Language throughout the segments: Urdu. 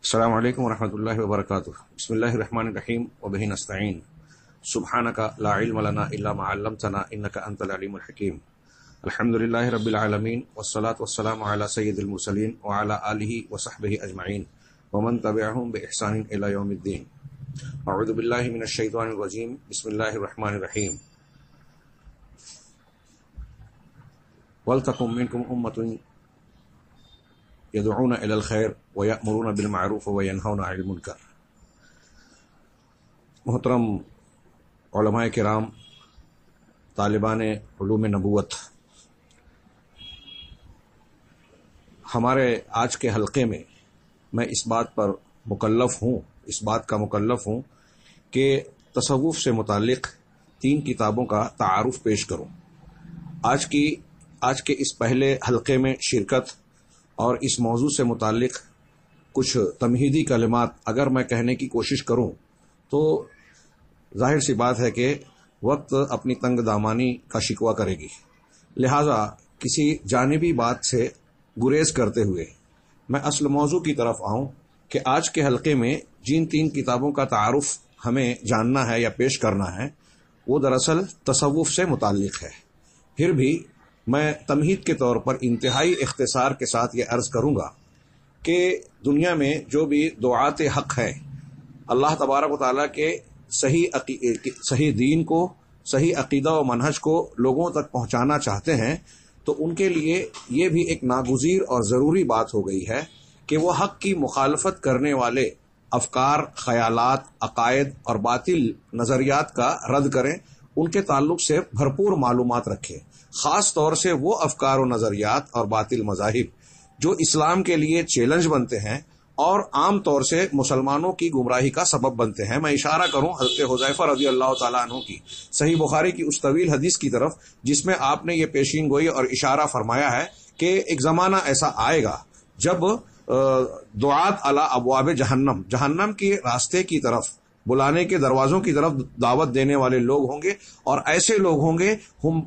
السلام علیکم ورحمۃ اللہ وبرکاتہ۔ بسم اللہ الرحمن الرحیم وبہ نستعین۔ سبحانک لا علم لنا الا ما علمتنا انک انت العلیم الحکیم۔ الحمد للہ رب العالمین والصلاة والسلام علی سید المرسلین وعلی آلہ وصحبہ اجمعین ومن تبعہم بإحسان الی یوم الدین۔ اعوذ باللہ من الشیطان الرجیم، بسم اللہ الرحمن الرحیم۔ وَلْتَكُن مِّنكُمْ أُمَّةٌ يدعون الى الخیر ویأمرون بالمعروف وینہون عن المنکر۔ محترم علماء کرام، طالبان علوم نبوت، ہمارے آج کے حلقے میں میں اس بات کا مکلف ہوں کہ تصوف سے متعلق 3 کتابوں کا تعارف پیش کروں۔ آج کے اس پہلے حلقے میں شرکت اور اس موضوع سے متعلق کچھ تمہیدی کلمات اگر میں کہنے کی کوشش کروں تو ظاہر سی بات ہے کہ وقت اپنی تنگ دامانی کا شکوہ کرے گی، لہذا کسی جانبی بات سے گریز کرتے ہوئے میں اصل موضوع کی طرف آؤں کہ آج کے حلقے میں جن 3 کتابوں کا تعارف ہمیں جاننا ہے یا پیش کرنا ہے وہ دراصل تصوف سے متعلق ہے۔ پھر بھی میں تمہید کے طور پر انتہائی اختصار کے ساتھ یہ عرض کروں گا کہ دنیا میں جو بھی دعات حق ہے، اللہ تبارک و تعالیٰ کے صحیح دین کو، صحیح عقیدہ و منہج کو لوگوں تک پہنچانا چاہتے ہیں تو ان کے لیے یہ بھی ایک ناگزیر اور ضروری بات ہو گئی ہے کہ وہ حق کی مخالفت کرنے والے افکار، خیالات، عقائد اور باطل نظریات کا رد کریں، ان کے تعلق سے بھرپور معلومات رکھیں، خاص طور سے وہ افکار و نظریات اور باطل مذاہب جو اسلام کے لیے چیلنج بنتے ہیں اور عام طور سے مسلمانوں کی گمراہی کا سبب بنتے ہیں۔ میں اشارہ کروں حضرت حذیفہ رضی اللہ تعالیٰ عنہ کی صحیح بخاری کی اس طویل حدیث کی طرف جس میں آپ نے یہ پیشین گوئی اور اشارہ فرمایا ہے کہ ایک زمانہ ایسا آئے گا جب دعات علی ابواب جہنم کے راستے کی طرف، بلانے کے دروازوں کی طرف دعوت دینے والے لوگ ہوں گے، اور ایسے لوگ ہوں گے ہم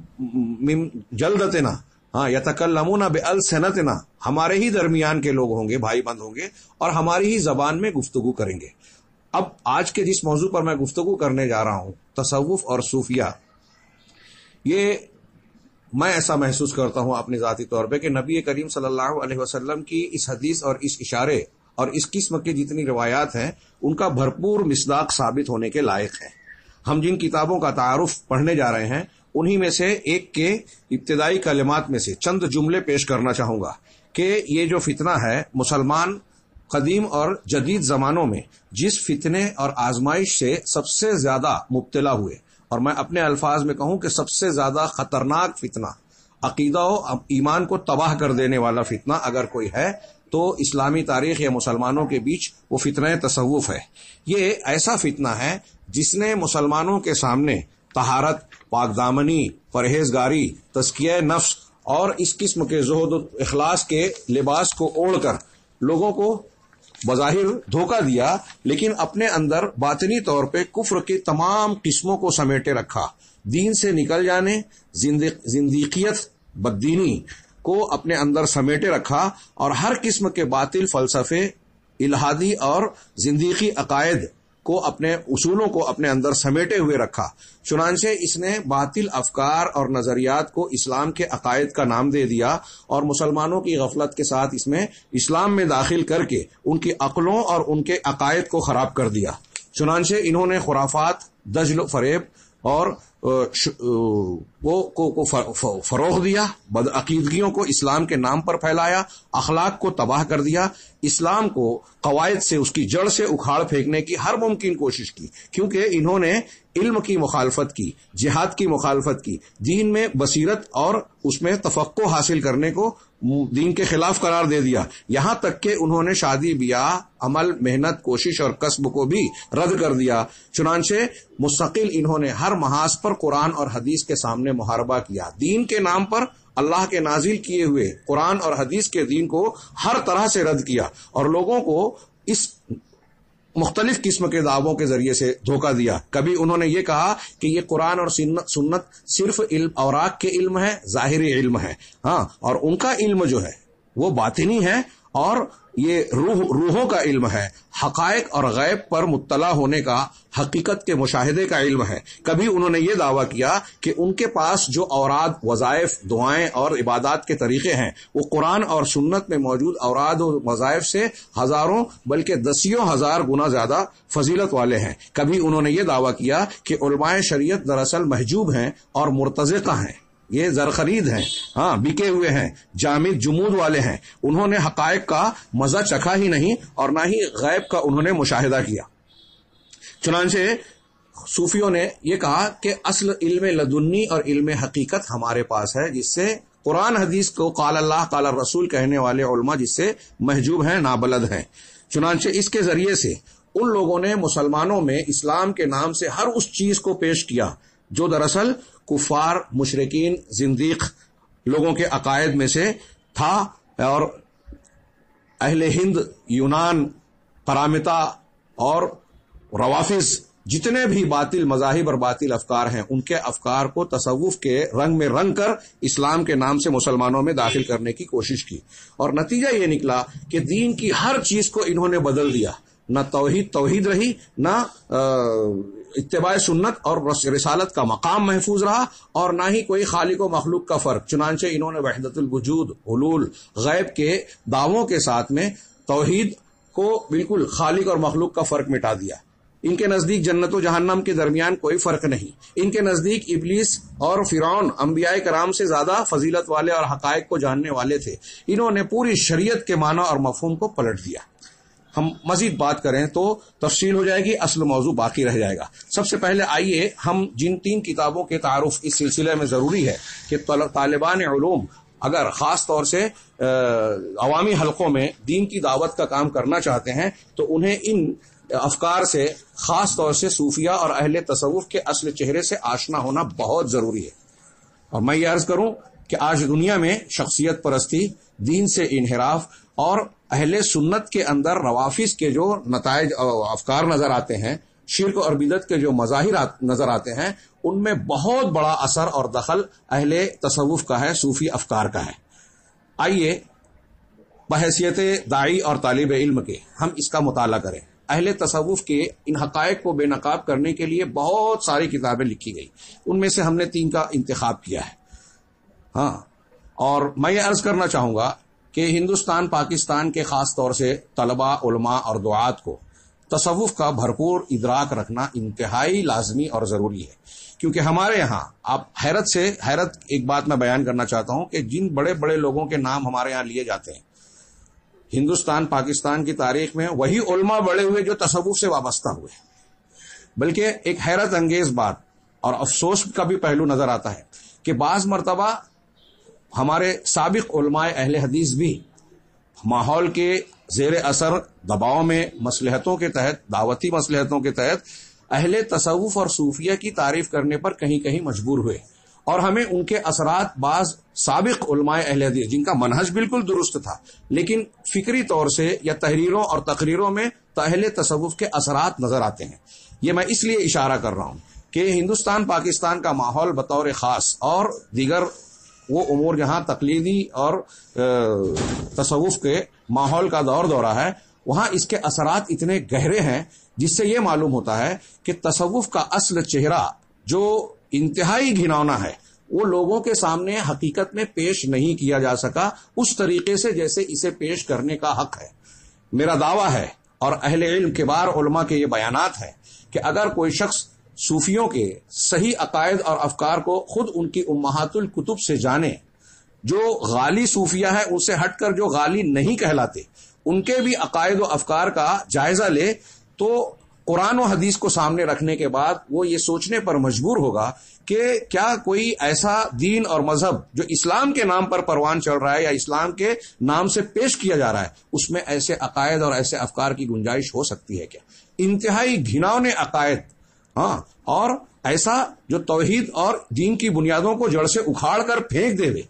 من جلدتنا یتکلمون بألسنتنا، ہمارے ہی درمیان کے لوگ ہوں گے، بھائی بند ہوں گے اور ہماری ہی زبان میں گفتگو کریں گے۔ اب آج کے جس موضوع پر میں گفتگو کرنے جا رہا ہوں، تصوف اور صوفیہ، یہ میں ایسا محسوس کرتا ہوں اپنی ذاتی طور پہ کہ نبی کریم صلی اللہ علیہ وسلم کی اس حدیث اور اس اشارے اور اس قسم کی جتنی روایات ہیں ان کا بھرپور مصداق ثابت ہونے کے لائق ہے۔ ہم جن کتابوں کا تعارف پڑھنے جا رہے ہیں انہی میں سے ایک کے ابتدائی کلمات میں سے چند جملے پیش کرنا چاہوں گا کہ یہ جو فتنہ ہے، مسلمان قدیم اور جدید زمانوں میں جس فتنے اور آزمائش سے سب سے زیادہ مبتلا ہوئے، اور میں اپنے الفاظ میں کہوں کہ سب سے زیادہ خطرناک فتنہ، عقیدہ و ایمان کو تباہ کر دینے والا فتنہ اگر کوئی ہے تو اسلامی تاریخ یا مسلمانوں کے بیچ وہ فتنہ تصوف ہے۔ یہ ایسا فتنہ ہے جس نے مسلمانوں کے سامنے طہارت، پاک دامنی، پرہیزگاری، تزکیہ نفس اور اس قسم کے زہد و اخلاص کے لباس کو اوڑھ کر لوگوں کو بظاہر دھوکہ دیا، لیکن اپنے اندر باطنی طور پہ کفر کی تمام قسموں کو سمیٹے رکھا، دین سے نکل جانے، زندیقیت، بددینی کو اپنے اندر سمیٹے رکھا اور ہر قسم کے باطل فلسفے، الہادی اور زندیقی عقائد کو، اپنے اصولوں کو اپنے اندر سمیٹے ہوئے رکھا۔ چنانچہ اس نے باطل افکار اور نظریات کو اسلام کے عقائد کا نام دے دیا اور مسلمانوں کی غفلت کے ساتھ اس میں اسلام میں داخل کر کے ان کی عقلوں اور ان کے عقائد کو خراب کر دیا۔ چنانچہ انہوں نے خرافات، دجل و فریب اور کو فروغ دیا، بدعقیدگیوں کو اسلام کے نام پر پھیلایا، اخلاق کو تباہ کر دیا، اسلام کو قواعد سے، اس کی جڑ سے اکھاڑ پھینکنے کی ہر ممکن کوشش کی، کیونکہ انہوں نے علم کی مخالفت کی، جہاد کی مخالفت کی، دین میں بصیرت اور اس میں تفقہ حاصل کرنے کو دین کے خلاف قرار دے دیا، یہاں تک کہ انہوں نے شادی بیاہ، عمل، محنت، کوشش اور کسب کو بھی رد کر دیا۔ چنانچہ مستقل انہوں نے ہر محاذ پر قرآن اور حدیث کے سامنے محاربہ کیا، دین کے نام پر اللہ کے نازل کیے ہوئے قرآن اور حدیث کے دین کو ہر طرح سے رد کیا اور لوگوں کو اس مختلف قسم کے دعووں کے ذریعے سے دھوکہ دیا۔ کبھی انہوں نے یہ کہا کہ یہ قرآن اور سنت صرف علم اوراق کے علم ہے، ظاہری علم ہے، اور ان کا علم جو ہے وہ باطنی ہے اور یہ روحوں کا علم ہے، حقائق اور غیب پر مطلع ہونے کا، حقیقت کے مشاہدے کا علم ہے۔ کبھی انہوں نے یہ دعویٰ کیا کہ ان کے پاس جو اوراد، وظائف، دعائیں اور عبادات کے طریقے ہیں وہ قرآن اور سنت میں موجود اوراد و وظائف سے ہزاروں بلکہ دسیوں ہزار گنا زیادہ فضیلت والے ہیں۔ کبھی انہوں نے یہ دعویٰ کیا کہ علماء شریعت دراصل محجوب ہیں اور مرتزقہ ہیں، یہ زرخرید ہیں، بکے ہوئے ہیں، جامد جمود والے ہیں، انہوں نے حقائق کا مزہ چکھا ہی نہیں اور نہ ہی غیب کا انہوں نے مشاہدہ کیا۔ چنانچہ صوفیوں نے یہ کہا کہ اصل علم لدنی اور علم حقیقت ہمارے پاس ہے، جس سے قرآن حدیث کو قال اللہ قال الرسول کہنے والے علماء جس سے محجوب ہیں، نابلد ہیں۔ چنانچہ اس کے ذریعے سے ان لوگوں نے مسلمانوں میں اسلام کے نام سے ہر اس چیز کو پیش کیا جو دراصل کفار، مشرکین، زندیق لوگوں کے عقائد میں سے تھا، اور اہل ہند، یونان، قرامطہ اور روافظ جتنے بھی باطل مذاہب اور باطل افکار ہیں، ان کے افکار کو تصوف کے رنگ میں رنگ کر اسلام کے نام سے مسلمانوں میں داخل کرنے کی کوشش کی، اور نتیجہ یہ نکلا کہ دین کی ہر چیز کو انہوں نے بدل دیا۔ نہ توحید رہی، نہ اتباع سنت اور رسالت کا مقام محفوظ رہا، اور نہ ہی کوئی خالق و مخلوق کا فرق۔ چنانچہ انہوں نے وحدت الوجود، حلول، غیب کے دعووں کے ساتھ میں توحید کو بالکل خالق اور مخلوق کا فرق مٹا دیا۔ ان کے نزدیک جنت و جہنم کے درمیان کوئی فرق نہیں۔ ان کے نزدیک ابلیس اور فرعون انبیاء کرام سے زیادہ فضیلت والے اور حقائق کو جاننے والے تھے۔ انہوں نے پوری شریعت کے معنی اور مفہوم کو پلٹ دیا۔ ہم مزید بات کریں تو تفصیل ہو جائے گی، اصل موضوع باقی رہ جائے گا۔ سب سے پہلے آئیے ہم جن 3 کتابوں کے تعارف اس سلسلے میں ضروری ہے کہ طالبان علوم اگر خاص طور سے عوامی حلقوں میں دین کی دعوت کا کام کرنا چاہتے ہیں تو انہیں ان افکار سے، خاص طور سے صوفیہ اور اہل تصوف کے اصل چہرے سے آشنا ہونا بہت ضروری ہے۔ اور میں یہ عرض کروں کہ آج دنیا میں شخصیت پرستی، دین سے انحراف اور اہل سنت کے اندر روافظ کے جو نتائج افکار نظر آتے ہیں، شرک اور بدعت کے جو مظاہر نظر آتے ہیں، ان میں بہت بڑا اثر اور دخل اہل تصوف کا ہے، صوفی افکار کا ہے۔ آئیے بحیثیت داعی اور طالب علم کے ہم اس کا مطالعہ کریں۔ اہل تصوف کے ان حقائق کو بے نقاب کرنے کے لیے بہت ساری کتابیں لکھی گئی، ان میں سے ہم نے 3 کا انتخاب کیا ہے۔ اور میں یہ عرض کرنا چاہوں گا کہ ہندوستان، پاکستان کے خاص طور سے طلباء، علماء اور دعات کو تصوف کا بھرپور ادراک رکھنا انتہائی لازمی اور ضروری ہے، کیونکہ ہمارے ہاں آپ حیرت ایک بات میں بیان کرنا چاہتا ہوں کہ جن بڑے بڑے لوگوں کے نام ہمارے ہاں لیے جاتے ہیں ہندوستان، پاکستان کی تاریخ میں، وہی علماء بڑے ہوئے جو تصوف سے وابستہ ہوئے۔ بلکہ ایک حیرت انگیز بات اور افسوس کا بھی پہلو نظر آتا ہے کہ بعض مرتبہ ہمارے سابق علماء اہل حدیث بھی ماحول کے زیر اثر، دباؤ میں، مصلحتوں کے تحت، دعوتی مصلحتوں کے تحت اہل تصوف اور صوفیہ کی تعریف کرنے پر کہیں کہیں مجبور ہوئے، اور ہمیں ان کے اثرات بعض سابق علماء اہل حدیث جن کا منہج بالکل درست تھا لیکن فکری طور سے یا تحریروں اور تقریروں میں اہل تصوف کے اثرات نظر آتے ہیں۔ یہ میں اس لیے اشارہ کر رہا ہوں کہ ہندوستان، پاکستان کا ماحول بطور خاص اور دیگر وہ امور جہاں تقلیدی اور تصوف کے ماحول کا دورہ ہے، وہاں اس کے اثرات اتنے گہرے ہیں جس سے یہ معلوم ہوتا ہے کہ تصوف کا اصل چہرہ جو انتہائی گھناؤنا ہے وہ لوگوں کے سامنے حقیقت میں پیش نہیں کیا جا سکا اس طریقے سے جیسے اسے پیش کرنے کا حق ہے۔ میرا دعویٰ ہے اور اہل علم کبار علماء کے یہ بیانات ہے کہ اگر کوئی شخص صوفیوں کے صحیح عقائد اور افکار کو خود ان کی امہات الکتب سے جانے، جو غالی صوفیہ ہے ان سے ہٹ کر جو غالی نہیں کہلاتے، ان کے بھی عقائد و افکار کا جائزہ لے تو قرآن و حدیث کو سامنے رکھنے کے بعد وہ یہ سوچنے پر مجبور ہوگا کہ کیا کوئی ایسا دین اور مذہب جو اسلام کے نام پر پروان چڑھ رہا ہے یا اسلام کے نام سے پیش کیا جا رہا ہے، اس میں ایسے عقائد اور ایسے افکار کی گنجائش ہو سکتی ہے کیا؟ انتہائی گھناؤنے عقائد، اور ایسا جو توحید اور دین کی بنیادوں کو جڑ سے اکھاڑ کر پھینک دے،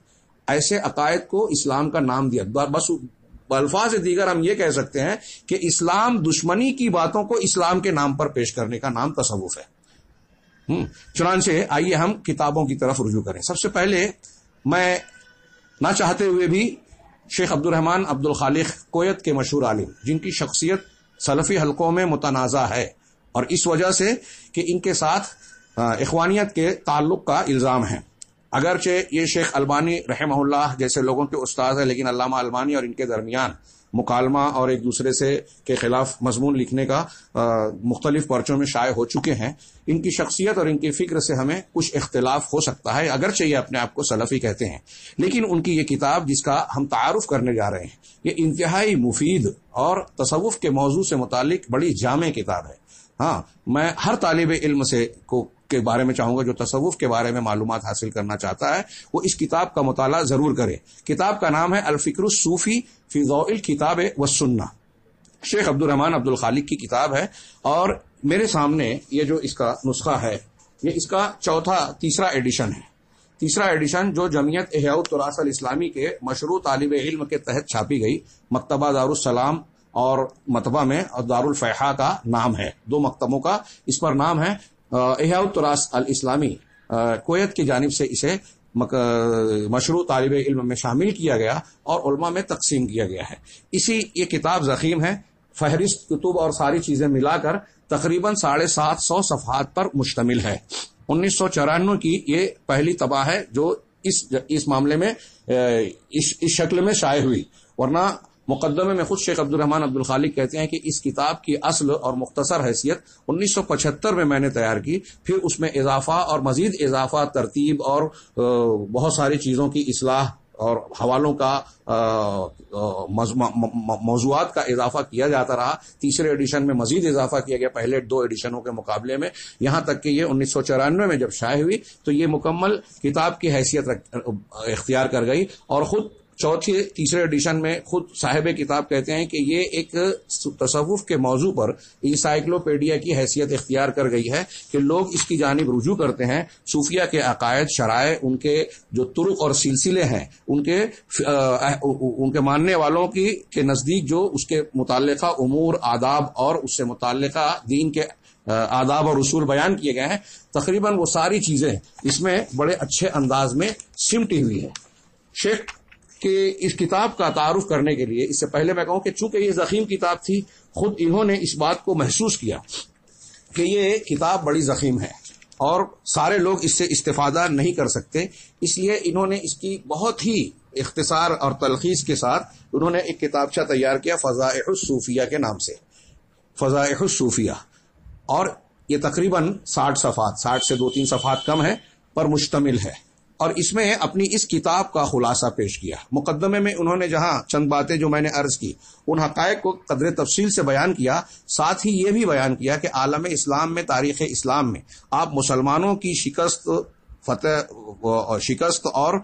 ایسے عقائد کو اسلام کا نام دیا۔ بس الفاظ دیگر ہم یہ کہہ سکتے ہیں کہ اسلام دشمنی کی باتوں کو اسلام کے نام پر پیش کرنے کا نام تصوف ہے۔ چنانچہ آئیے ہم کتابوں کی طرف رجوع کریں۔ سب سے پہلے میں نہ چاہتے ہوئے بھی شیخ عبد الرحمن عبد الخالق کویت کے مشہور عالم، جن کی شخصیت سلفی حلقوں میں متنازع ہے، اور اس وجہ سے کہ ان کے ساتھ اخوانیت کے تعلق کا الزام ہے۔ اگرچہ یہ شیخ البانی رحمہ اللہ جیسے لوگوں کے استاد ہیں، لیکن علامہ البانی اور ان کے درمیان مکالمہ اور ایک دوسرے سے کے خلاف مضمون لکھنے کا مختلف پرچوں میں شائع ہو چکے ہیں۔ ان کی شخصیت اور ان کی فکر سے ہمیں کچھ اختلاف ہو سکتا ہے، اگرچہ یہ اپنے آپ کو سلفی کہتے ہیں، لیکن ان کی یہ کتاب جس کا ہم تعارف کرنے جا رہے ہیں، یہ انتہائی مفید اور تصوف کے موضوع سے متعلق بڑی جامع کتاب ہے۔ ہاں، میں ہر طالب علم کے بارے میں چاہوں گا جو تصوف کے بارے میں معلومات حاصل کرنا چاہتا ہے، وہ اس کتاب کا مطالعہ ضرور کرے۔ کتاب کا نام ہے الفکر الصوفی فی ضوء الکتاب والسنہ، شیخ عبد الرحمن عبد الخالق کی کتاب ہے، اور میرے سامنے یہ جو اس کا نسخہ ہے، یہ اس کا تیسرا ایڈیشن ہے۔ تیسرا ایڈیشن جو جمعیت احیاء التراث الاسلامی کے مشروع طالب علم کے تحت چھاپی گئی، مکتبہ دارالسلام اور مطبع میں اور دارالفیحاء کا نام ہے، دو مکتبوں کا اس پر نام ہے۔ احیاء التراث الاسلامی کویت کی جانب سے اسے مشروع طالب علم میں شامل کیا گیا اور علماء میں تقسیم کیا گیا ہے۔ یہ کتاب ضخیم ہے، فہرست کتب اور ساری چیزیں ملا کر تقریباً 750 صفحات پر مشتمل ہے۔ 1994 کی یہ پہلی طبع ہے جو اس معاملے میں اس شکل میں شائع ہوئی، ورنہ مقدمے میں خود شیخ عبد الرحمن عبد الخالق کہتے ہیں کہ اس کتاب کی اصل اور مختصر حیثیت 1975 میں نے تیار کی، پھر اس میں اضافہ اور مزید اضافہ، ترتیب اور بہت ساری چیزوں کی اصلاح اور حوالوں کا موضوعات کا اضافہ کیا جاتا رہا۔ تیسرے ایڈیشن میں مزید اضافہ کیا گیا پہلے دو ایڈیشنوں کے مقابلے میں، یہاں تک کہ یہ 1994 میں جب شائع ہوئی تو یہ مکمل کتاب کی حیثیت اختیار کر گئی، اور خود تیسرے ایڈیشن میں خود صاحب کتاب کہتے ہیں کہ یہ ایک تصوف کے موضوع پر انسائکلوپیڈیا کی حیثیت اختیار کر گئی ہے کہ لوگ اس کی جانب رجوع کرتے ہیں، صوفیہ کے عقائد، شرائع، ان کے جو طرق اور سلسلے ہیں، ان کے ماننے والوں کے نزدیک جو اس کے متعلقہ امور، آداب اور اس سے متعلقہ دین کے آداب اور اصول بیان کیے گئے ہیں، تقریباً وہ ساری چیزیں اس میں بڑے اچھے انداز میں سمٹی ہوئی ہیں۔ شیخ کہ اس کتاب کا تعارف کرنے کے لیے اس سے پہلے میں کہوں کہ چونکہ یہ ضخیم کتاب تھی، خود انہوں نے اس بات کو محسوس کیا کہ یہ کتاب بڑی ضخیم ہے اور سارے لوگ اس سے استفادہ نہیں کر سکتے، اس لیے انہوں نے اس کی بہت ہی اختصار اور تلخیص کے ساتھ انہوں نے ایک کتابچہ تیار کیا فضائح الصوفیہ کے نام سے، فضائح الصوفیہ، اور یہ تقریباً 60 سے 2-3 صفحات کم ہے پر مشتمل ہے، اور اس میں اپنی اس کتاب کا خلاصہ پیش کیا۔ مقدمے میں انہوں نے جہاں چند باتیں جو میں نے عرض کی ان حقائق کو قدر تفصیل سے بیان کیا، ساتھ ہی یہ بھی بیان کیا کہ عالم اسلام میں، تاریخ اسلام میں آپ مسلمانوں کی شکست اور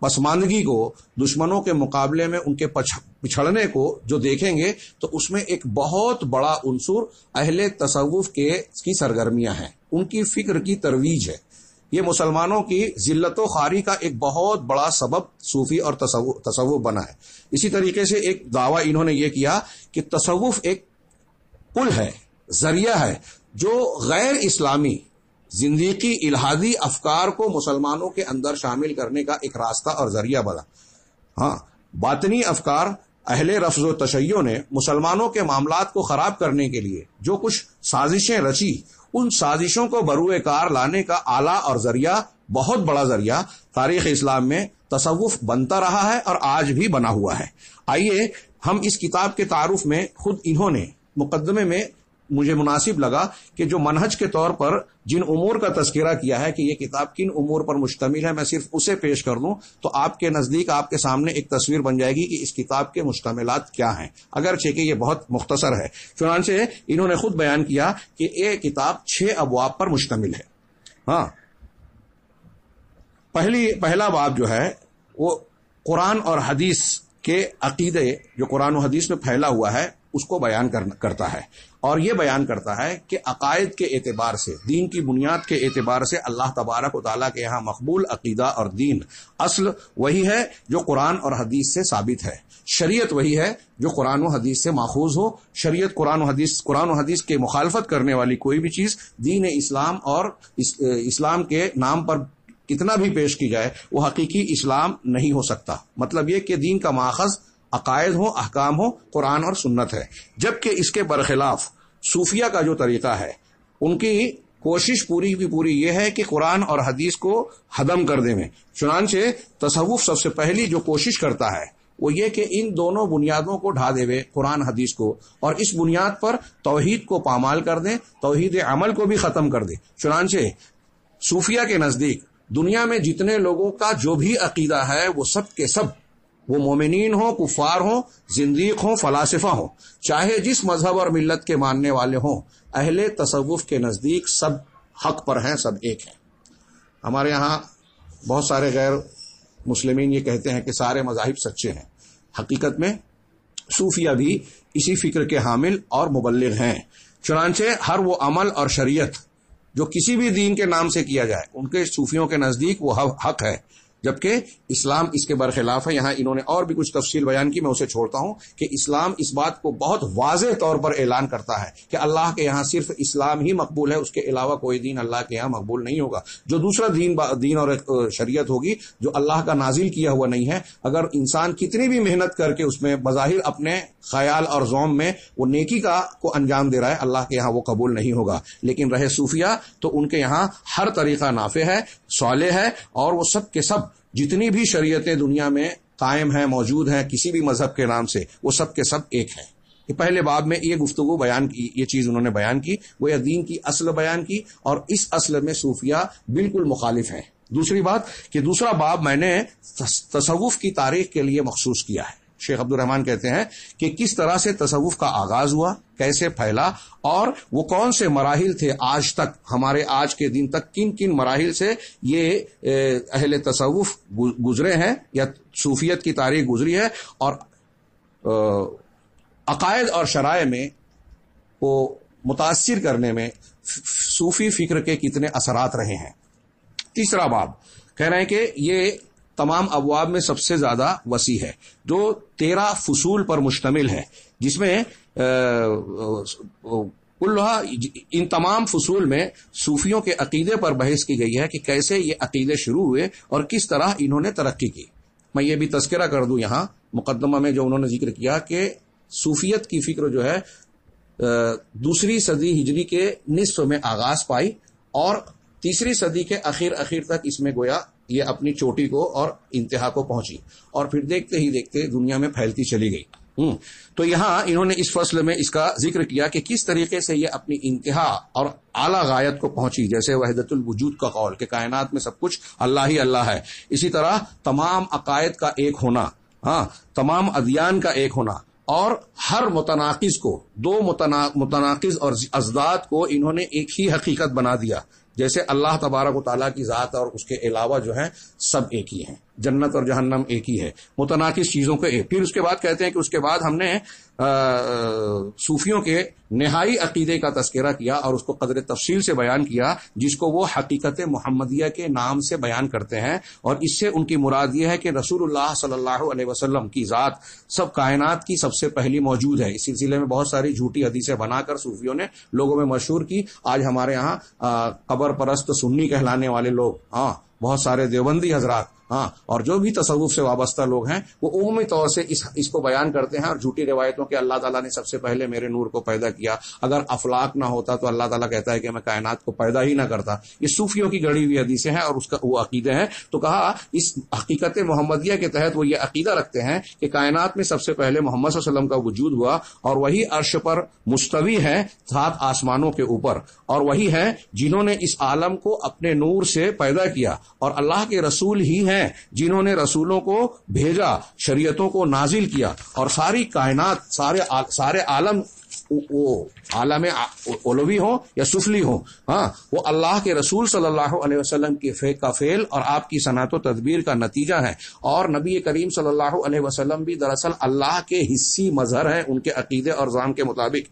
پسماندگی کو، دشمنوں کے مقابلے میں ان کے پچھڑنے کو جو دیکھیں گے تو اس میں ایک بہت بڑا عنصر اہل تصوف کی سرگرمیاں ہیں، ان کی فکر کی ترویج ہے۔ یہ مسلمانوں کی ذلت و خواری کا ایک بہت بڑا سبب صوفی اور تصوف بنا ہے۔ اسی طریقے سے ایک دعویٰ انہوں نے یہ کیا کہ تصوف ایک پل ہے، ذریعہ ہے جو غیر اسلامی زندیقی الہادی افکار کو مسلمانوں کے اندر شامل کرنے کا ایک راستہ اور ذریعہ بنا۔ ہاں، باطنی افکار اہل رفض و تشیع نے مسلمانوں کے معاملات کو خراب کرنے کے لیے جو کچھ سازشیں رچی، ان سازشوں کو بروئے کار لانے کا آلہ اور ذریعہ، بہت بڑا ذریعہ تاریخ اسلام میں تصوف بنتا رہا ہے اور آج بھی بنا ہوا ہے۔ آئیے ہم اس کتاب کے تعارف میں خود انہوں نے مقدمے میں مجھے مناسب لگا کہ جو منہج کے طور پر جن امور کا تذکرہ کیا ہے کہ یہ کتاب کن امور پر مشتمل ہے، میں صرف اسے پیش کر دوں تو آپ کے نزدیک، آپ کے سامنے ایک تصویر بن جائے گی کہ اس کتاب کے مشتملات کیا ہیں، اگرچہ کہ یہ بہت مختصر ہے۔ چنانچہ انہوں نے خود بیان کیا کہ یہ کتاب 6 ابواب پر مشتمل ہے۔ ہاں، پہلا باب جو ہے وہ قرآن اور حدیث کے عقیدے جو قرآن و حدیث میں پھیلا ہوا ہے اس کو بیان کرتا ہے، اور یہ بیان کرتا ہے کہ عقائد کے اعتبار سے، دین کی بنیاد کے اعتبار سے اللہ تبارک و تعالیٰ کے یہاں مقبول عقیدہ اور دین اصل وہی ہے جو قرآن اور حدیث سے ثابت ہے، شریعت وہی ہے جو قرآن و حدیث سے ماخوذ ہو، شریعت قرآن و حدیث کے مخالفت کرنے والی کوئی بھی چیز دین اسلام اور اسلام کے نام پر کتنا بھی پیش کی جائے وہ حقیقی اسلام نہیں ہو سکتا۔ مطلب یہ کہ دین کا ماخذ عقائد ہو، احکام ہو، قرآن اور سنت ہے، جبکہ اس کے برخلاف صوفیہ کا جو طریقہ ہے ان کی کوشش پوری کی پوری یہ ہے کہ قرآن اور حدیث کو ہدم کر دیں۔ چنانچہ تصوف سب سے پہلی جو کوشش کرتا ہے وہ یہ کہ ان دونوں بنیادوں کو ڈھا دے قرآن حدیث کو، اور اس بنیاد پر توحید کو پامال کر دیں، توحید عمل کو بھی ختم کر دیں۔ چنانچہ صوفیہ کے نزدیک دنیا میں جتنے لوگوں کا جو بھی عقیدہ ہے وہ سب کے سب، وہ مومنین ہوں، کفار ہوں، زندیق ہوں، فلاسفہ ہوں، چاہے جس مذہب اور ملت کے ماننے والے ہوں، اہل تصوف کے نزدیک سب حق پر ہیں، سب ایک ہیں۔ ہمارے ہاں بہت سارے غیر مسلمین یہ کہتے ہیں کہ سارے مذاہب سچے ہیں۔ حقیقت میں صوفیہ بھی اسی فکر کے حامل اور مبلغ ہیں۔ چنانچہ ہر وہ عمل اور شریعت جو کسی بھی دین کے نام سے کیا جائے ان کے صوفیوں کے نزدیک وہ حق ہے، جبکہ اسلام اس کے برخلاف ہے۔ یہاں انہوں نے اور بھی کچھ تفصیل بیان کی، میں اسے چھوڑتا ہوں کہ اسلام اس بات کو بہت واضح طور پر اعلان کرتا ہے کہ اللہ کے یہاں صرف اسلام ہی مقبول ہے، اس کے علاوہ کوئی دین اللہ کے یہاں مقبول نہیں ہوگا۔ جو دوسرا دین اور شریعت ہوگی جو اللہ کا نازل کیا ہوا نہیں ہے، اگر انسان کتنی بھی محنت کر کے اس میں بظاہر اپنے خیال اور ذوم میں وہ نیکی کو انجام دے رہا ہے، اللہ کے یہاں وہ قبول نہیں ہوگا۔ لیکن رہے صوفیہ تو ان کے یہاں ہر طریقہ نافع ہے، صالح ہے، اور وہ سب کے سب جتنی بھی شریعتیں دنیا میں قائم ہیں، موجود ہیں کسی بھی مذہب کے نام سے، وہ سب کے سب ایک ہیں۔ کہ پہلے باب میں یہ گفتگو بیان کی، یہ چیز انہوں نے بیان کی، وہ یہ دین کی اصل بیان کی، اور اس اصل میں صوفیہ بالکل مخالف ہیں۔ دوسری بات کہ دوسرا باب میں نے تصوف کی تاریخ کے لیے مخصوص کیا ہے۔ شیخ عبد الرحمن کہتے ہیں کہ کس طرح سے تصوف کا آغاز ہوا، کیسے پھیلا، اور وہ کون سے مراحل تھے آج تک، ہمارے آج کے دن تک کن کن مراحل سے یہ اہل تصوف گزرے ہیں یا صوفیت کی تاریخ گزری ہے، اور عقائد اور شرائع میں کو متاثر کرنے میں صوفی فکر کے کتنے اثرات رہے ہیں۔ تیسرا باب کہہ رہے ہیں کہ یہ تمام ابواب میں سب سے زیادہ وسیع ہے، جو 13 فصول پر مشتمل ہے، جس میں ان تمام فصول میں صوفیوں کے عقیدے پر بحث کی گئی ہے کہ کیسے یہ عقیدے شروع ہوئے اور کس طرح انہوں نے ترقی کی۔ میں یہ بھی تذکرہ کر دوں یہاں مقدمہ میں جو انہوں نے ذکر کیا کہ صوفیت کی فکر جو ہے 2 صدی ہجری کے نصف میں آغاز پائی، اور 3 صدی کے اخیر تک اس میں گویا یہ اپنی چوٹی کو اور انتہا کو پہنچی، اور پھر دیکھتے ہی دیکھتے دنیا میں پھیلتی چلی گئی۔ تو یہاں انہوں نے اس فصل میں اس کا ذکر کیا کہ کس طریقے سے یہ اپنی انتہا اور اعلیٰ غایت کو پہنچی، جیسے وحدت الوجود کا قول کہ کائنات میں سب کچھ اللہ ہی اللہ ہے، اسی طرح تمام عقائد کا ایک ہونا، تمام ادیان کا ایک ہونا، اور ہر متناقض کو، 2 متناقض اور ازداد کو انہوں نے ایک ہی حقیقت بنا دیا، جیسے اللہ تبارک و تعالیٰ کی ذات اور اس کے علاوہ جو ہیں سب ایک ہی ہیں، جنت اور جہنم ایک ہی ہے، متناقض چیزوں کے ایک۔ پھر اس کے بعد کہتے ہیں کہ اس کے بعد ہم نے صوفیوں کے نہائی عقیدے کا تذکرہ کیا اور اس کو قدر تفصیل سے بیان کیا، جس کو وہ حقیقت محمدیہ کے نام سے بیان کرتے ہیں، اور اس سے ان کی مراد یہ ہے کہ رسول اللہ صلی اللہ علیہ وسلم کی ذات سب کائنات کی سب سے پہلی موجود ہے۔ اس سلسلے میں بہت ساری جھوٹی حدیثیں بنا کر صوفیوں نے لوگوں میں مشہور کی۔ آج ہمارے یہاں قبر پرست سنی کہلانے والے لوگ، بہت سارے دیوبندی حضرات، اور جو بھی تصوف سے وابستہ لوگ ہیں، وہ عمومی طور سے اس کو بیان کرتے ہیں، اور جھوٹی روایتوں کہ اللہ تعالیٰ نے سب سے پہلے میرے نور کو پیدا کیا، اگر افلاک نہ ہوتا تو اللہ تعالیٰ کہتا ہے کہ میں کائنات کو پیدا ہی نہ کرتا۔ یہ صوفیوں کی گڑھی ہوئی حدیثیں ہیں اور اس کا وہ عقیدے ہیں۔ تو کہا اس حقیقت محمدیہ کے تحت وہ یہ عقیدہ رکھتے ہیں کہ کائنات میں سب سے پہلے محمد صلی اللہ علیہ وسلم کا وجود ہوا، اور وہی عرش پر مستوی ہے 7 آسمانوں کے اوپر، اور وہی ہے جنہوں نے اس عالم کو اپنے نور سے پیدا کیا، اور اللہ کے رسول ہی ہیں جنہوں نے رسولوں کو بھیجا، شریعتوں کو نازل کیا، اور ساری کائنات، سارے عالم، وہ عالم علوی ہوں یا سفلی ہوں، وہ اللہ کے رسول صلی اللہ علیہ وسلم کی فعل اور آپ کی صنعت و تدبیر کا نتیجہ ہے، اور نبی کریم صلی اللہ علیہ وسلم بھی دراصل اللہ کے حصی مظہر ہیں ان کے عقیدے اور ظام کے مطابق،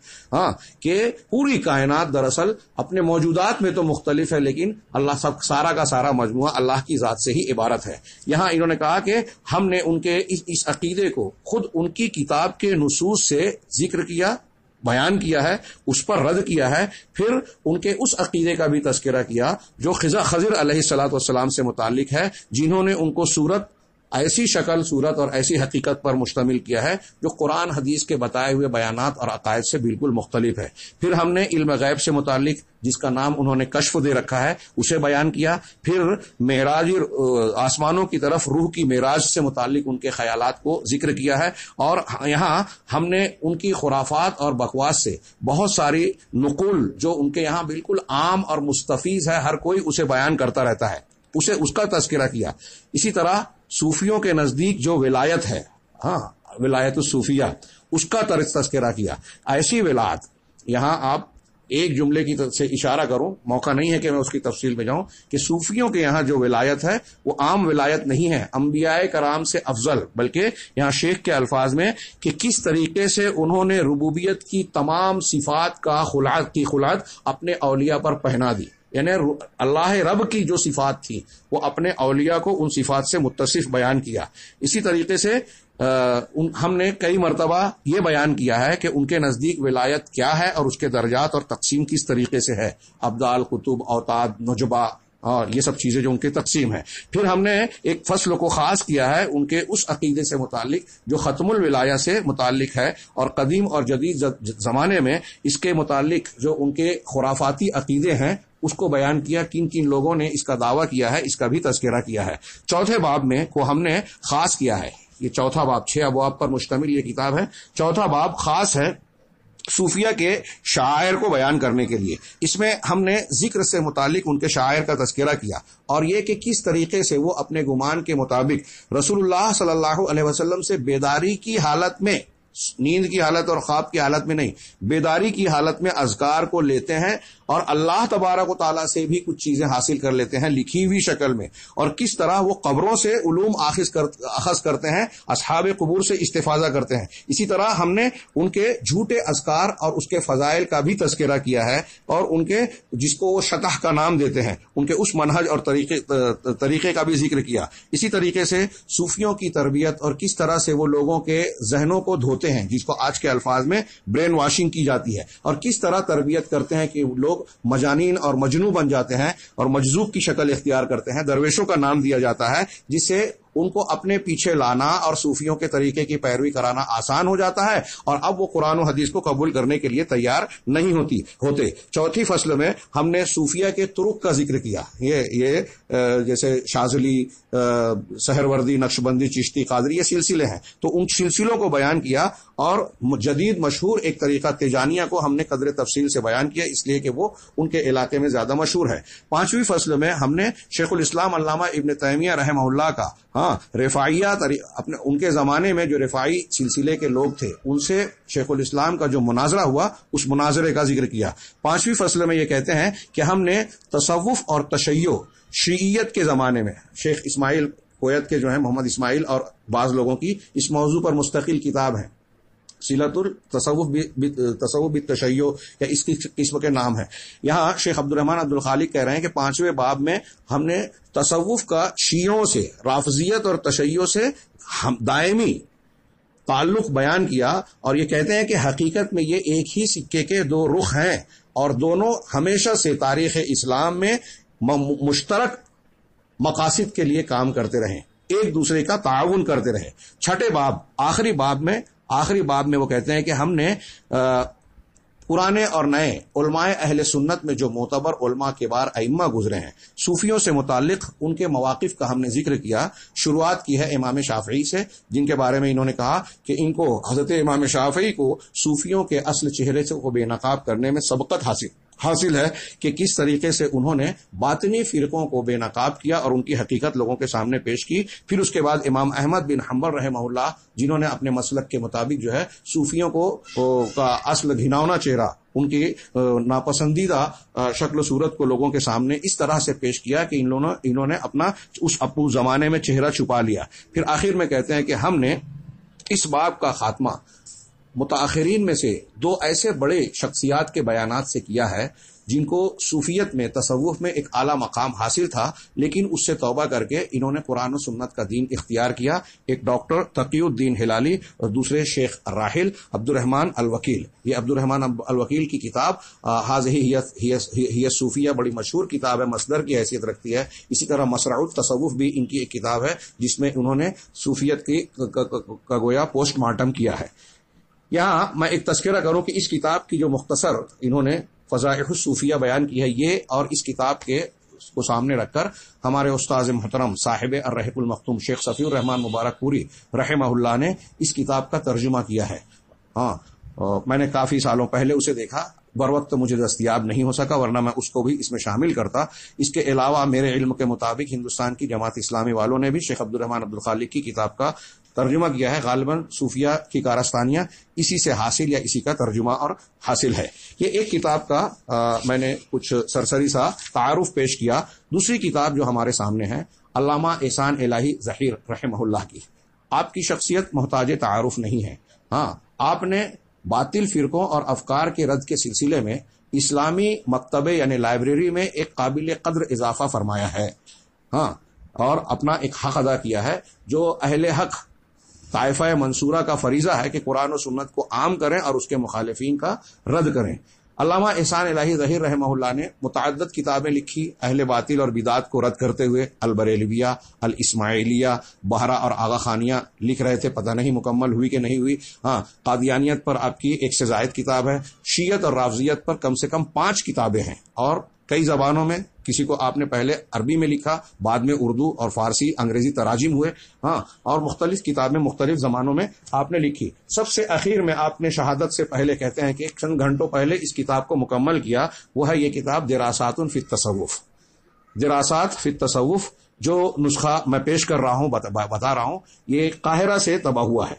کہ پوری کائنات دراصل اپنے موجودات میں تو مختلف ہے، لیکن اللہ سارا کا سارا مجموعہ اللہ کی ذات سے ہی عبارت ہے۔ یہاں انہوں نے کہا کہ ہم نے ان کے اس عقیدے کو خود ان کی کتاب کے نصوص سے ذکر کیا، بیان کیا ہے، اس پر رد کیا ہے، پھر ان کے اس عقیدے کا بھی تذکرہ کیا جو خضر علیہ الصلوۃ والسلام سے متعلق ہے، جنہوں نے ان کو ایسی شکل صورت اور ایسی حقیقت پر مشتمل کیا ہے جو قرآن حدیث کے بتائے ہوئے بیانات اور عقائد سے بالکل مختلف ہے۔ پھر ہم نے علم غیب سے متعلق جس کا نام انہوں نے کشف دے رکھا ہے اسے بیان کیا، پھر معراج آسمانوں کی طرف روح کی معراج سے متعلق ان کے خیالات کو ذکر کیا ہے، اور یہاں ہم نے ان کی خرافات اور بکواس سے بہت ساری نقول جو ان کے یہاں بالکل عام اور مستفیض ہے، ہر کوئی اسے بیان کرتا رہتا ہے، اس کا تذکرہ کیا۔ اسی طرح صوفیوں کے نزدیک جو ولایت ہے، ولایت الصوفیہ، اس کا تذکرہ کیا۔ ایسی ولایت، یہاں آپ ایک جملے کی سے اشارہ کروں، موقع نہیں ہے کہ میں اس کی تفصیل میں جاؤں، کہ صوفیوں کے یہاں جو ولایت ہے وہ عام ولایت نہیں ہے، انبیاء کرام سے افضل، بلکہ یہاں شیخ کے الفاظ میں کہ کس طریقے سے انہوں نے ربوبیت کی تمام صفات کا خلعت اپنے اولیاء پر پہنا دی، یعنی اللہ رب کی جو صفات تھی وہ اپنے اولیاء کو ان صفات سے متصف بیان کیا۔ اسی طریقے سے ہم نے کئی مرتبہ یہ بیان کیا ہے کہ ان کے نزدیک ولایت کیا ہے اور اس کے درجات اور تقسیم کس طریقے سے ہے، ابدال، قطب، اوتاد، نجبہ، اور یہ سب چیزیں جو ان کی تقسیم ہے۔ پھر ہم نے ایک فصل کو خاص کیا ہے ان کے اس عقیدے سے متعلق جو ختم الولایہ سے متعلق ہے، اور قدیم اور جدید زمانے میں اس کے متعلق جو ان کے خرافاتی عقیدے ہیں اس کو بیان کیا، کن کن لوگوں نے اس کا دعویٰ کیا ہے، اس کا بھی تذکرہ کیا ہے۔ چوتھے باب میں کو ہم نے خاص کیا ہے، یہ چوتھا باب 6 ابواب پر مشتمل یہ کتاب ہے، چوتھا باب خاص ہے صوفیہ کے شعائر کو بیان کرنے کے لیے۔ اس میں ہم نے ذکر سے متعلق ان کے شعائر کا تذکرہ کیا، اور یہ کہ کس طریقے سے وہ اپنے گمان کے مطابق رسول اللہ صلی اللہ علیہ وسلم سے بیداری کی حالت میں، نیند کی حالت اور خواب کی حالت میں نہیں، بیداری کی حالت میں اذکار کو لیتے ہیں، اور اللہ تبارک و تعالیٰ سے بھی کچھ چیزیں حاصل کر لیتے ہیں لکھی ہوئی شکل میں، اور کس طرح وہ قبروں سے علوم اخذ کرتے ہیں، اصحاب قبور سے استفادہ کرتے ہیں۔ اسی طرح ہم نے ان کے جھوٹے اذکار اور اس کے فضائل کا بھی تذکرہ کیا ہے، اور ان کے جس کو وہ شطح کا نام دیتے ہیں ان کے اس منہج اور طریقے کا بھی ذکر کیا۔ اسی طریقے سے صوفیوں کی تربیت اور کس طرح سے وہ لوگوں کے ذہنوں کو دھوتے ہیں، جس کو آج کے الفاظ میں برین واشنگ کی جاتی ہے، اور کس طرح تربیت کرتے ہیں کہ لوگ مجانین اور مجنو بن جاتے ہیں اور مجذوب کی شکل اختیار کرتے ہیں، درویشوں کا نام دیا جاتا ہے، جس سے ان کو اپنے پیچھے لانا اور صوفیوں کے طریقے کی پیروی کرانا آسان ہو جاتا ہے، اور اب وہ قرآن و حدیث کو قبول کرنے کے لیے تیار نہیں ہوتے۔ چوتھی فصل میں ہم نے صوفیہ کے طرق کا ذکر کیا، یہ جیسے شاذلی، سہروردی، نقشبندی، چشتی، قادری، یہ سلسلے ہیں، تو ان سلسلوں کو بیان کیا، اور جدید مشہور ایک طریقہ تیجانیہ کو ہم نے قدر تفصیل سے بیان کیا، اس لیے کہ وہ ان کے علاقے میں زیادہ مشہور ہے۔ پانچویں فصل میں ہم نے شیخ الاسلام علامہ ابن تیمیہ رحمہ اللہ کا رفاعیات، ان کے زمانے میں جو رفاعی سلسلے کے لوگ تھے ان سے شیخ الاسلام کا جو مناظرہ ہوا اس مناظرے کا ذکر کیا۔ پانچویں فصل میں یہ کہتے ہیں کہ ہم نے تصوف اور تشیع شیعیت کے زمانے میں، شیخ اسماعیل کویت کے جو ہیں محمد اسماعیل اور بعض لوگوں کی اس موضوع پر مستقل کتاب ہے، صلۃ التصوف بالتشیع، یا اس کی قسم کے نام ہے۔ یہاں شیخ عبدالرحمن عبدالخالق کہہ رہے ہیں کہ 5ویں باب میں ہم نے تصوف کا شیعوں سے، رافضیت اور تشیع سے دائمی تعلق بیان کیا، اور یہ کہتے ہیں کہ حقیقت میں یہ ایک ہی سکے کے دو رخ ہیں، اور دونوں ہمیشہ سے تاریخ اسلام میں مشترک مقاصد کے لیے کام کرتے رہے، ایک دوسرے کا تعاون کرتے رہے۔ چھٹے باب، آخری باب میں وہ کہتے ہیں کہ ہم نے پرانے اور نئے علماء اہل سنت میں جو معتبر علماء کبار ائمہ گزرے ہیں، صوفیوں سے متعلق ان کے مواقف کا ہم نے ذکر کیا۔ شروعات کی ہے امام شافعی سے، جن کے بارے میں انہوں نے کہا کہ ان کو، حضرت امام شافعی کو صوفیوں کے اصل چہرے سے بے نقاب کرنے میں سبقت حاصل ہے کہ کس طریقے سے انہوں نے باطنی فرقوں کو بے نقاب کیا اور ان کی حقیقت لوگوں کے سامنے پیش کی۔ پھر اس کے بعد امام احمد بن حنبل رحمہ اللہ، جنہوں نے اپنے مسلک کے مطابق جو ہے صوفیوں کا اصل گھناؤنا چہرہ، ان کی ناپسندیدہ شکل و صورت کو لوگوں کے سامنے اس طرح سے پیش کیا کہ انہوں نے اپنا اس زمانے میں چہرہ چھپا لیا۔ پھر آخر میں کہتے ہیں کہ ہم نے اس باب کا خاتمہ متاخرین میں سے 2 ایسے بڑے شخصیات کے بیانات سے کیا ہے جن کو صوفیت میں تصوف میں ایک اعلیٰ مقام حاصل تھا، لیکن اس سے توبہ کر کے انہوں نے قرآن و سنت کا دین اختیار کیا. ایک ڈاکٹر تقی الدین ہلالی اور دوسرے شیخ راحل عبد الرحمن الوکیل. یہ عبد الرحمن الوکیل کی کتاب ہی صوفیہ بڑی مشہور کتاب ہے، مصدر کی حیثیت رکھتی ہے. اسی طرح مسرع التصوف بھی ان کی ایک کتاب ہے جس میں انہوں نے صوفیت کی کا گویا پوسٹ مارٹم کیا ہے. یہاں میں ایک تذکرہ کروں کہ اس کتاب کی جو مختصر انہوں نے فضائح الصوفیہ بیان کی ہے، یہ اور اس کتاب کے کو سامنے رکھ کر ہمارے استاذ محترم صاحب الرحیق المختوم شیخ صفی الرحمان مبارک پوری رحمہ اللہ نے اس کتاب کا ترجمہ کیا ہے. میں نے کافی سالوں پہلے اسے دیکھا، بروقت مجھے دستیاب نہیں ہو سکا، ورنہ میں اس کو بھی اس میں شامل کرتا. اس کے علاوہ میرے علم کے مطابق ہندوستان کی جماعت اسلامی والوں نے بھی شیخ عبد الرحمن عبد الخالق کی کتاب کا ترجمہ کیا ہے. غالباً صوفیہ کی کارستانیہ اسی سے حاصل یا اسی کا ترجمہ اور حاصل ہے. یہ ایک کتاب کا میں نے کچھ سرسری سا تعارف پیش کیا. دوسری کتاب جو ہمارے سامنے ہے علامہ احسان الہی ظہیر رحمہ اللہ کی. آپ کی شخصیت محتاج تعارف نہیں ہے. آپ نے باطل فرقوں اور افکار کے رد کے سلسلے میں اسلامی مکتبے یعنی لائبریری میں ایک قابل قدر اضافہ فرمایا ہے، اور اپنا ایک حق ادا کیا ہے جو اہل حق طائفہ منصورہ کا فریضہ ہے کہ قرآن و سنت کو عام کریں اور اس کے مخالفین کا رد کریں. علامہ احسان الہی ظہیر رحمہ اللہ نے متعدد کتابیں لکھی اہل باطل اور بدعات کو رد کرتے ہوئے. البریلویہ، الاسماعیلیہ، بہرا اور آغا خانیہ لکھ رہے تھے، پتہ نہیں مکمل ہوئی کہ نہیں ہوئی. قادیانیت پر آپ کی 1 سے زائد کتاب ہے. شیعت اور رافضیت پر کم سے کم 5 کتابیں ہیں، اور کئی زبانوں میں. کسی کو آپ نے پہلے عربی میں لکھا، بعد میں اردو اور فارسی انگریزی تراجم ہوئے، اور مختلف کتابیں مختلف زمانوں میں آپ نے لکھی. سب سے اخیر میں آپ نے شہادت سے پہلے کہتے ہیں کہ چند گھنٹوں پہلے اس کتاب کو مکمل کیا، وہ ہے یہ کتاب دراسات فی التصوف. دراسات فی التصوف جو نسخہ میں پیش کر رہا ہوں بتا رہا ہوں، یہ قاہرہ سے طبع ہوا ہے.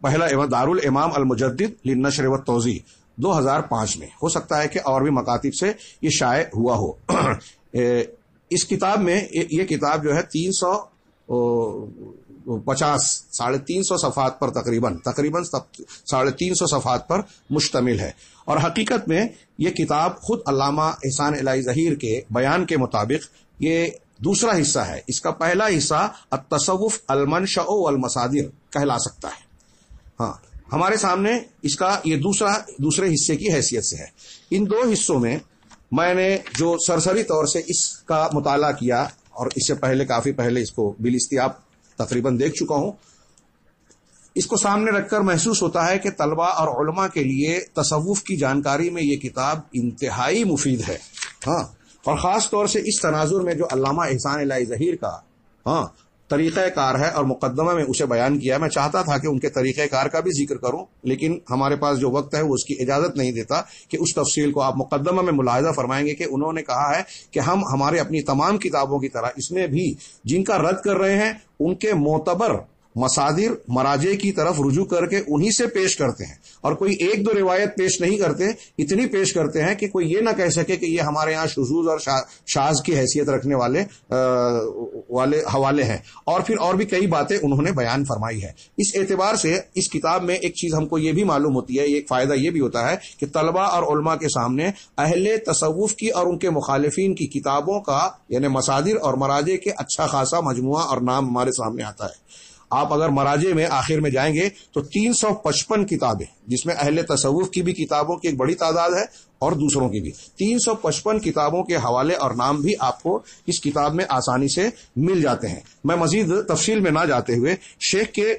پہلا دارالامام المجدد للنشر والتوزیع 2005 میں. ہو سکتا ہے کہ اور بھی مکاتب سے یہ شائع ہوا ہو. اس کتاب میں یہ کتاب جو ہے 350 صفحات پر تقریباً 350 صفحات پر مشتمل ہے. اور حقیقت میں یہ کتاب خود علامہ احسان الہی ظہیر کے بیان کے مطابق یہ دوسرا حصہ ہے. اس کا پہلا حصہ التصوف المنشأ والمصادر کہلا سکتا ہے. ہمارے سامنے اس کا یہ دوسرے حصے کی حیثیت سے ہے. ان 2 حصوں میں میں نے جو سرسری طور سے اس کا مطالعہ کیا، اور اس سے پہلے کافی پہلے اس کو بالاستیاب تقریباً دیکھ چکا ہوں، اس کو سامنے رکھ کر محسوس ہوتا ہے کہ طلباء اور علماء کے لیے تصوف کی جانکاری میں یہ کتاب انتہائی مفید ہے. اور خاص طور سے اس تناظر میں جو علامہ احسان الہی ظہیر کا طریقہ کار ہے اور مقدمہ میں اسے بیان کیا. میں چاہتا تھا کہ ان کے طریقہ کار کا بھی ذکر کروں، لیکن ہمارے پاس جو وقت ہے وہ اس کی اجازت نہیں دیتا کہ اس تفصیل کو آپ مقدمہ میں ملاحظہ فرمائیں گے کہ انہوں نے کہا ہے کہ ہم ہمارے اپنی تمام کتابوں کی طرح اس میں بھی جن کا رد کر رہے ہیں ان کے معتبر مصادر مراجع کی طرف رجوع کر کے انہی سے پیش کرتے ہیں، اور کوئی 1-2 روایت پیش نہیں کرتے، اتنی پیش کرتے ہیں کہ کوئی یہ نہ کہہ سکے کہ یہ ہمارے ہاں شذوذ اور شاذ کی حیثیت رکھنے والے حوالے ہیں. اور پھر اور بھی کئی باتیں انہوں نے بیان فرمائی ہے. اس اعتبار سے اس کتاب میں ایک چیز ہم کو یہ بھی معلوم ہوتی ہے، ایک فائدہ یہ بھی ہوتا ہے کہ طلباء اور علماء کے سامنے اہل تصوف کی اور ان کے مخالفین کی کتابوں کا یعنی مصادر اور مراجع کے اچھا خاصا مجموعہ اور نام ہمارے سامنے آتا ہے. آپ اگر مراجع میں آخر میں جائیں گے تو 355 کتابیں، جس میں اہل تصوف کی بھی کتابوں کی ایک بڑی تعداد ہے اور دوسروں کی بھی 355 کتابوں کے حوالے اور نام بھی آپ کو اس کتاب میں آسانی سے مل جاتے ہیں. میں مزید تفصیل میں نہ جاتے ہوئے شیخ کے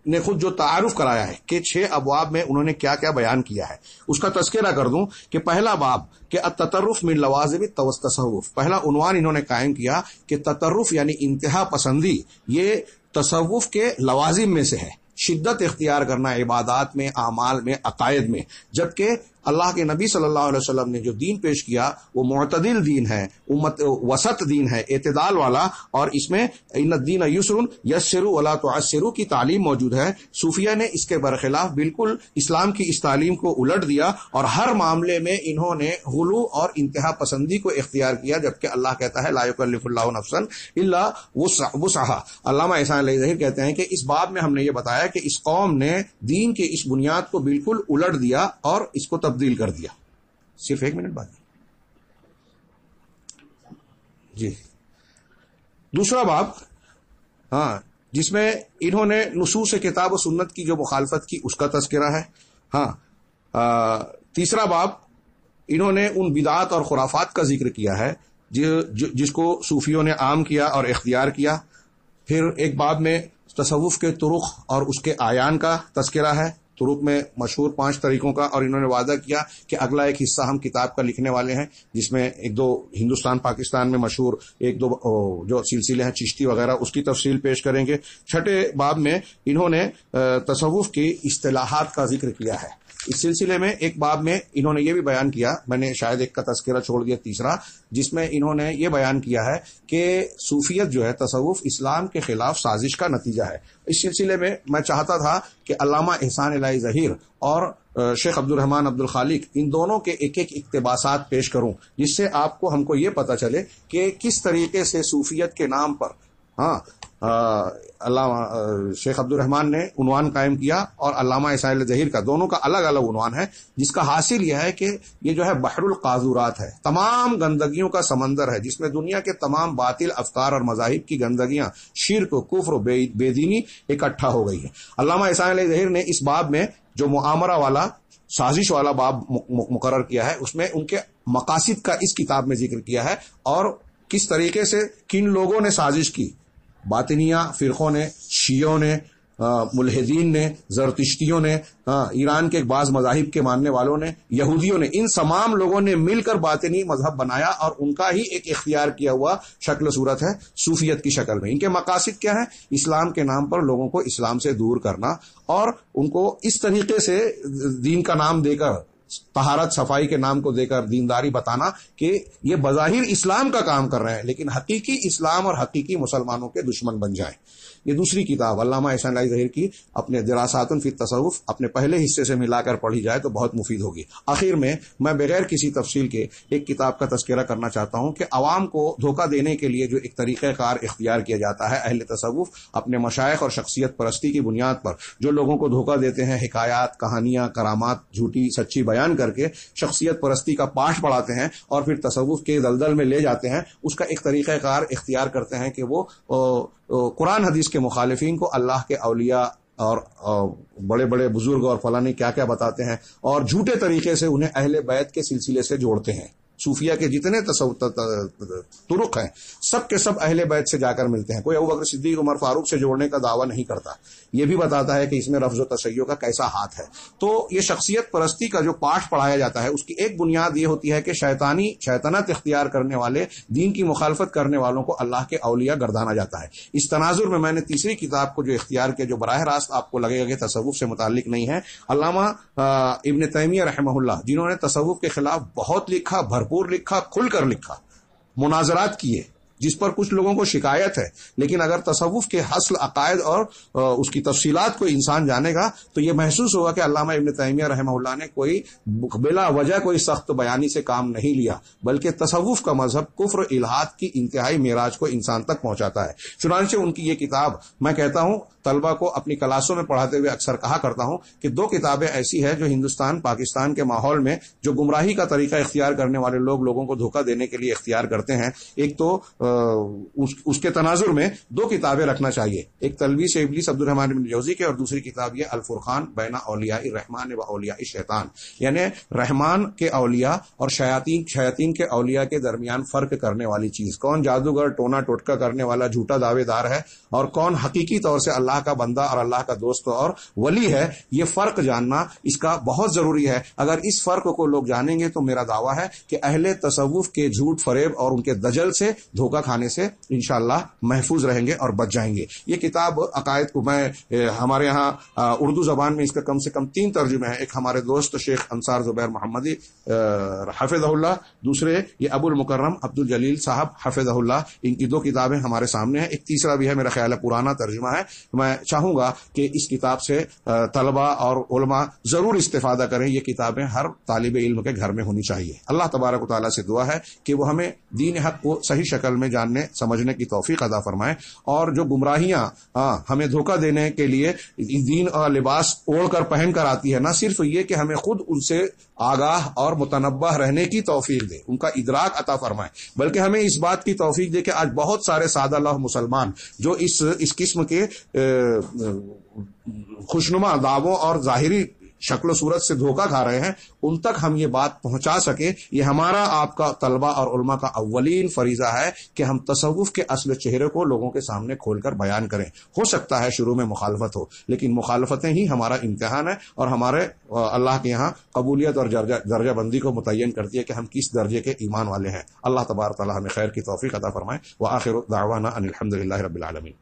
نے خود جو تعارف کرایا ہے کہ 6 ابواب میں انہوں نے کیا کیا بیان کیا ہے، اس کا تذکرہ کر دوں کہ پہلا باب کہ التطرف من لوازم التصوف، پہلا عنوان انہوں نے قائم کیا کہ تطرف یعنی انتہا پسندی یہ تصوف کے لوازم میں سے ہے. شدت اختیار کرنا عبادات میں، اعمال میں، عقائد میں، جبکہ اللہ کے نبی صلی اللہ علیہ وسلم نے جو دین پیش کیا وہ معتدل دین ہے، امت وسط دین ہے، اعتدال والا، اور اس میں ان الدین یسر یسروا ولا تعسروا کی تعلیم موجود ہے۔ صوفیہ نے اس کے برخلاف بالکل اسلام کی اس تعلیم کو الٹ دیا اور ہر معاملے میں انہوں نے غلو اور انتہا پسندی کو اختیار کیا، جبکہ اللہ کہتا ہے لا یکلف اللہ نفسا الا وسعها۔ علامہ احسان علیہ ظہیر کہتے ہیں کہ اس باب میں ہم نے یہ بتایا کہ اس قوم نے دین کے اس بنیاد کو بالکل الٹ دیا اور اس کو تبدیل کر دیا۔ صرف 1 منٹ باقی جی۔ دوسرا باب، ہاں، جس میں انہوں نے نصوص کتاب و سنت کی جو مخالفت کی اس کا تذکرہ ہے۔ ہاں، تیسرا باب انہوں نے ان بدعات اور خرافات کا ذکر کیا ہے جس کو صوفیوں نے عام کیا اور اختیار کیا۔ پھر ایک باب میں تصوف کے طرق اور اس کے اعیان کا تذکرہ ہے، طرق میں مشہور 5 طریقوں کا، اور انہوں نے وعدہ کیا کہ اگلا ایک حصہ ہم کتاب کا لکھنے والے ہیں جس میں 1-2 ہندوستان پاکستان میں مشہور 1-2 جو سلسلے ہیں چشتی وغیرہ اس کی تفصیل پیش کریں گے۔ چھٹے باب میں انہوں نے تصوف کی اصطلاحات کا ذکر کیا ہے۔ اس سلسلے میں ایک باب میں انہوں نے یہ بھی بیان کیا، میں نے شاید ایک کا تذکرہ چھوڑ دیا، تیسرا، جس میں انہوں نے یہ بیان کیا ہے کہ صوفیت جو ہے، تصوف اسلام کے خلاف سازش کا نتیجہ ہے۔ اس سلسلے میں میں چاہتا تھا کہ علامہ احسان الہی ظہیر اور شیخ عبد الرحمن عبد الخالق ان دونوں کے ایک اقتباسات پیش کروں، جس سے آپ کو ہم کو یہ پتہ چلے کہ کس طریقے سے صوفیت کے نام پر علامہ شیخ عبد الرحمن نے عنوان قائم کیا اور علامہ احسان الہی ظہیر کا، دونوں کا الگ الگ عنوان ہے، جس کا حاصل یہ ہے کہ یہ جو ہے بحر القاذورات ہے، تمام گندگیوں کا سمندر ہے، جس میں دنیا کے تمام باطل افکار اور مذاہب کی گندگیاں، شرک، کفر و بے دینی اکٹھا ہو گئی ہے۔ علامہ احسان الہی ظہیر نے اس باب میں جو معامرہ والا، سازش والا باب مقرر کیا ہے، اس میں ان کے مقاصد کا اس کتاب میں ذکر کیا ہے اور کس طریقے سے کن لوگوں نے سازش کی، باطنیہ فرقوں نے، شیعوں نے، ملحدین نے، زرتشتیوں نے، ایران کے بعض مذاہب کے ماننے والوں نے، یہودیوں نے، ان تمام لوگوں نے مل کر باطنی مذہب بنایا اور ان کا ہی ایک اختیار کیا ہوا شکل صورت ہے صوفیت کی شکل میں۔ ان کے مقاصد کیا ہیں؟ اسلام کے نام پر لوگوں کو اسلام سے دور کرنا اور ان کو اس طریقے سے دین کا نام دے کر، طہارت صفائی کے نام کو دے کر دینداری بتانا کہ یہ بظاہر اسلام کا کام کر رہے ہیں لیکن حقیقی اسلام اور حقیقی مسلمانوں کے دشمن بن جائیں۔ یہ دوسری کتاب علامہ احسان الہی ظہیر کی اپنے دراسات فی التصوف اپنے پہلے حصے سے ملا کر پڑھی جائے تو بہت مفید ہوگی۔ آخر میں بغیر کسی تفصیل کے ایک کتاب کا تذکرہ کرنا چاہتا ہوں کہ عوام کو دھوکہ دینے کے لیے جو ایک طریقہ کار اختیار کیا جاتا ہے، اہل تصوف اپنے مشائخ اور شخصیت پرستی کی بنیاد پر جو لوگوں کو دھوکہ دیتے ہیں، حکایات، کہانیاں، کرامات جھوٹی سچی بیان کر کے شخصیت پرستی کا پاٹ پڑھاتے ہیں اور پھر تصوف کے دلدل میں لے جاتے ہیں، اس کا ایک طریقہ کار اختیار کرتے ہیں کہ وہ قرآن حدیث کے مخالفین کو اللہ کے اولیاء اور بڑے بڑے بزرگ اور فلاں کیا کیا بتاتے ہیں اور جھوٹے طریقے سے انہیں اہل بیت کے سلسلے سے جوڑتے ہیں۔ صوفیہ کے جتنے طرق ہیں سب کے سب اہل بیت سے جا کر ملتے ہیں۔ کوئی ابوبکر صدیق، عمر فاروق سے جوڑنے کا دعویٰ نہیں کرتا، یہ بھی بتاتا ہے کہ اس میں رفض و تشیع کا کیسا ہاتھ ہے۔ تو یہ شخصیت پرستی کا جو پاٹھ پڑھایا جاتا ہے اس کی ایک بنیاد یہ ہوتی ہے کہ شیطنت اختیار کرنے والے، دین کی مخالفت کرنے والوں کو اللہ کے اولیاء گردانا جاتا ہے۔ اس تناظر میں نے تیسری کتاب کو جو اختیار کیا جو براہ راست آپ کو لگے گا کہ تصوف سے متعلق نہیں ہے، علامہ ابن تیمیہ رحمہ اللہ، جنہوں نے تصوف کے خلاف بہت لکھا، بھرپور لکھا، کھل کر لکھا، مناظرات کیے، جس پر کچھ لوگوں کو شکایت ہے، لیکن اگر تصوف کے اصل عقائد اور اس کی تفصیلات کو انسان جانے گا تو یہ محسوس ہوگا کہ علامہ ابن تیمیہ رحمہ اللہ نے کوئی بلا وجہ کوئی سخت بیانی سے کام نہیں لیا، بلکہ تصوف کا مذہب کفر الحاد کی انتہائی معراج کو انسان تک پہنچاتا ہے۔ چنانچہ ان کی یہ کتاب، میں کہتا ہوں طلبہ کو اپنی کلاسوں میں پڑھاتے ہوئے اکثر کہا کرتا ہوں کہ 2 کتابیں ایسی ہیں جو ہندوستان پاکستان کے ماحول میں جو گمراہی کا طریقہ اختیار کرنے والے لوگوں کو دھوکہ دینے کے لیے اختیار کرتے ہیں، ایک تو اس کے تناظر میں 2 کتابیں رکھنا چاہیے، ایک تلبیس ابلیس عبد الرحمن بن جوزی کے اور دوسری کتاب یہ الفرقان بین اولیاء الرحمن و اولیاء الشیطان، یعنی رحمان کے اولیاء اور شیاطین کے اولیاء کے درمیان فرق کرنے والی چیز، کون جادوگر ٹونا ٹوٹکا کرنے والا جھوٹا دعوے دار ہے اور کون حقیقی طور سے اللہ اللہ کا بندہ اور اللہ کا دوست اور ولی ہے، یہ فرق جاننا اس کا بہت ضروری ہے۔ اگر اس فرق کو لوگ جانیں گے تو میرا دعویٰ ہے کہ اہل تصوف کے جھوٹ فریب اور ان کے دجل سے، دھوکہ کھانے سے انشاءاللہ محفوظ رہیں گے اور بچ جائیں گے۔ یہ کتاب عقائد کو میں ہمارے ہاں اردو زبان میں اس کا کم سے کم 3 ترجمے ہیں۔ ایک ہمارے دوست شیخ انصار زبیر محمدی حفظہ اللہ، دوسرے یہ ابو المکرم عبد الجلیل صاحب حفظہ اللہ، ان کی 2 کتابیں ہمارے سامنے ہیں۔ ایک تیسرا بھی ہے، میرا خیال ہے پرانا ترجمہ ہے۔ میں چاہوں گا کہ اس کتاب سے طلباء اور علماء ضرور استفادہ کریں۔ یہ کتابیں ہر طالب علم کے گھر میں ہونی چاہیے۔ اللہ تبارک و تعالیٰ سے دعا ہے کہ وہ ہمیں دین حق کو صحیح شکل میں جاننے سمجھنے کی توفیق عطا فرمائے، اور جو گمراہیاں ہمیں دھوکہ دینے کے لیے دین اور لباس اوڑھ کر پہن کر آتی ہے، نہ صرف یہ کہ ہمیں خود ان سے آگاہ اور متنبہ رہنے کی توفیق دے، ان کا ادراک عطا فرمائے، بلکہ ہمیں اس بات کی توفیق دے کہ آج بہت سارے سادہ لوح مسلمان جو اس قسم کے خوشنما دعووں اور ظاہری شکل و صورت سے دھوکہ کھا رہے ہیں، ان تک ہم یہ بات پہنچا سکیں۔ یہ ہمارا آپ کا طلبہ اور علماء کا اولین فریضہ ہے کہ ہم تصوف کے اصل چہرے کو لوگوں کے سامنے کھول کر بیان کریں۔ ہو سکتا ہے شروع میں مخالفت ہو، لیکن مخالفتیں ہی ہمارا امتحان ہے اور ہمارے اللہ کے یہاں قبولیت اور درجہ بندی کو متعین کرتی ہے کہ ہم کس درجے کے ایمان والے ہیں۔ اللہ تبارک و تعالی ہمیں خیر کی توفیق عطا فرمائے۔ وآخر دعوانا ان الحمد للہ رب العالمین۔